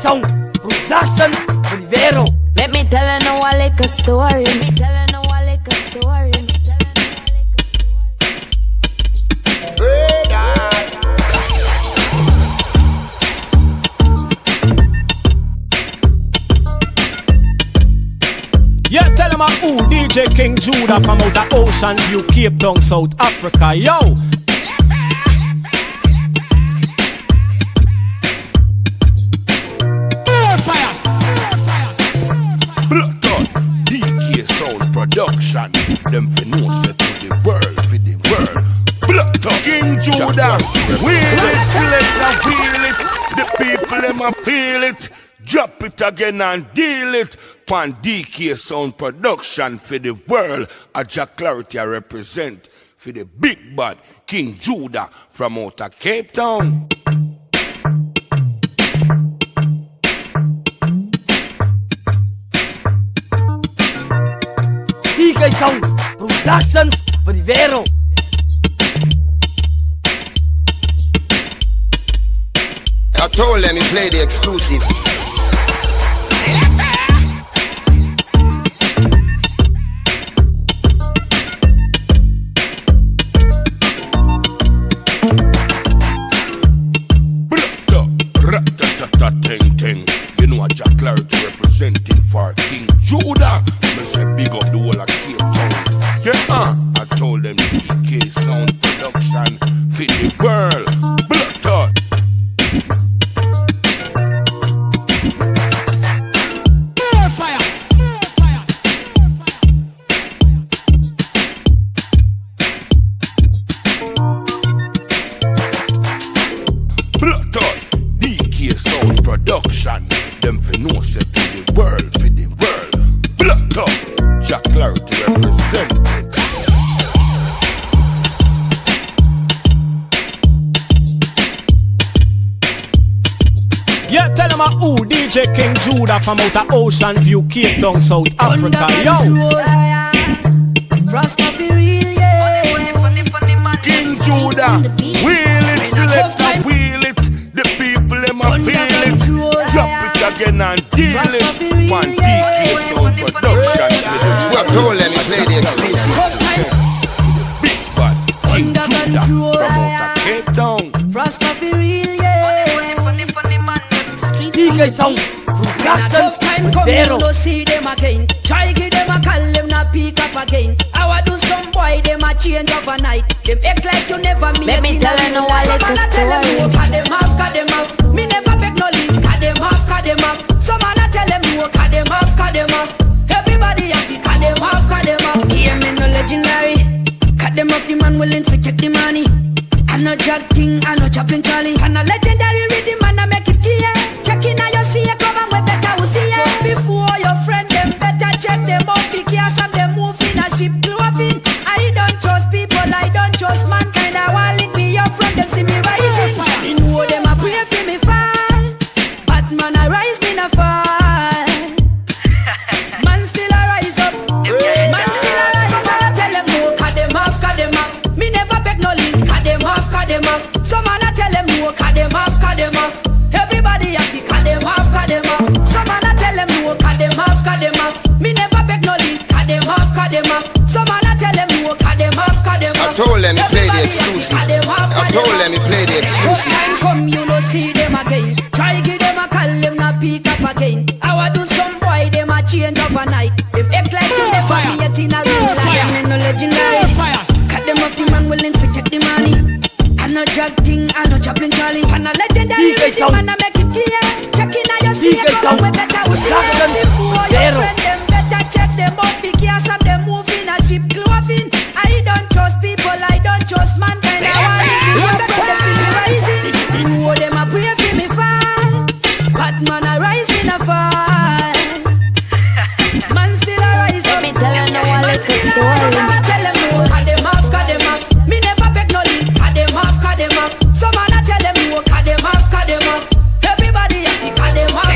Sound Production Rivero. Let me tell you now a little story. Yeah, tell him who DJ King Judah from out the Ocean View, Cape Town, South Africa. Yo! Production, them fi know set to the world, Blood talk, King Judah, wheel it, select and feel it. The people them a feel it. Drop it again and deal it. Pan DK Sound Production for the world. A Jack Clarity I represent for the big bad King Judah from out of Cape Town. DJ Sound Productions Rivero. I told them he play the exclusive. You know a Jack Clarity representing for King Judah. Me say big up the whole of Cape Town. Yeah, I told them DK Sound Production fit the world. Blood talk. Blood talk. DK Sound Production. Them fi know set to the world, for the world. Blood talk. Jack Clarity represented. Yeah, tell him who DJ King Judah from out the Ocean View, Cape Town, South Africa. Yo! King Judah, wheel it, select and wheel it. The people them a feel it. Drop it again and deal it. One DK Sound Production. I told them he play the exclusive. Big bad King Judah from out of Cape Town. DJ Sound Productions Rivero. No see them again. Try give them a call, them not pick up again. I want do some boy, them a change overnight. Them act like you never meet. Let me tell you now a little story. Cut them off. Me never beg no leave. Cut them off. Some man a tell them no. Cut them off. Everybody happy. Cut them off. Hear me no legendary. Cut them off, the man willing to check the money. I no drag thing, I no chopping Charlie. And a legendary rhythm, man I make it clear. Checking how you see it, come and we better we see it. Before your friend them better check them out. Be careful, some them move in a ship clothing. I don't trust people, I don't trust mankind. I want link me up from them see me rising. You know them a pray for me fall. Batman I rise, me na fall. Man still a rise up. Man still a rise up. I tell them no, cut them off. Me never beg no link. Cut them off. Some man a tell them no, cut them off. Everybody happy, cut them off. Some man a tell them no, cut them off. Me never beg no link, cut them off. Some man a tell them no, cut them off. I told them he play the exclusive. I told them he play the exclusive. Time come, you no see them again. Try give them a call, them not pick up again. I want do some boy, them a change overnight. Them act like you never meet in a real life. Me no legendary. Cut them off, the man willing to check the money. I no drag thing, I no chopping Charlie. And a legendary rhythm, man I make it clear. Checking how you see it, come we better we see it. Before your friend them better check them out. Be careful, some them move in a ship clothing. I don't trust people, I don't trust mankind. I want to be up from them see me rising. You know them a pray for me fall. Batman a rise in a fall. Man still a rise up. Let me tell you now a little story. Tell them no, cut them off. Me never beg no leave. Cut them off. Some man a tell them no, cut them off. Everybody happy, cut them off.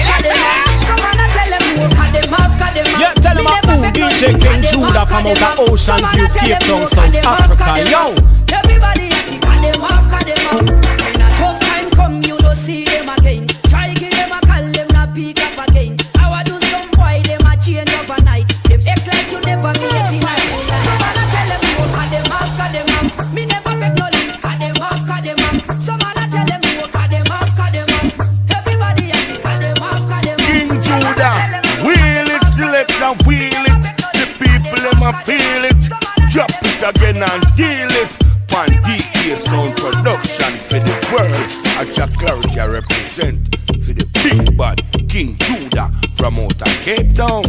it again and deal it. Pan DK Sound Production for the world. A Jack Clarity I represent for the big bad King Judah from out of Cape Town.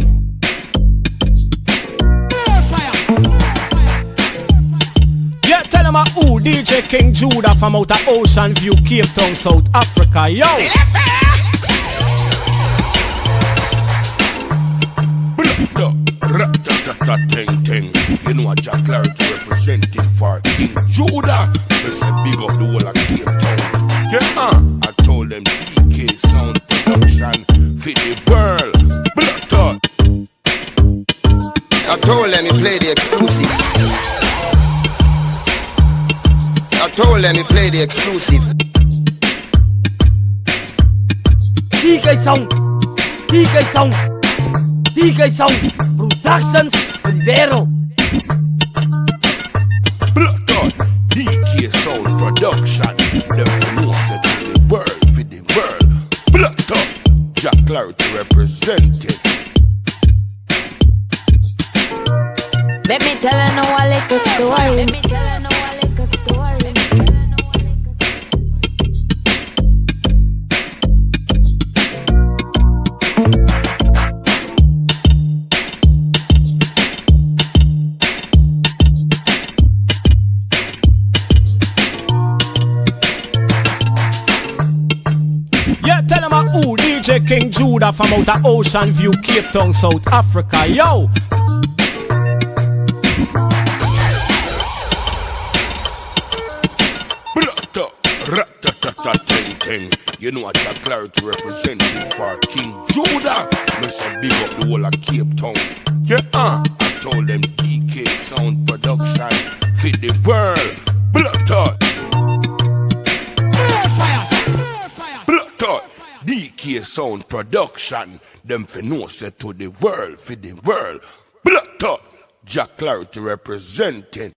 Yeah, tell them who DJ King Judah from out of Ocean View, Cape Town, South Africa. Yo! Ting. You know what Jack Clarity representing for King Judah. Let's big up the whole of Cape Town. Yeah, I told them DK Sound Production for the world. Blood out. I told them he play the exclusive. I told them he play the exclusive. DK Sound Productions for the world. Blood out. DK Sound Production. Them know set to the world for the world. Blood out. Jack Clarity representing. Let me tell you now a little story. Who DJ King Judah from out of Ocean View, Cape Town, South Africa. Yo! Ting. You know what Jack Clarity representing for King Judah. Must big up the whole of Cape Town. Yeah, I told them DK Sound Production for the world. Blood out. DK Sound Production, them for no set to the world, for the world. Blood out. Jack Clarity representing.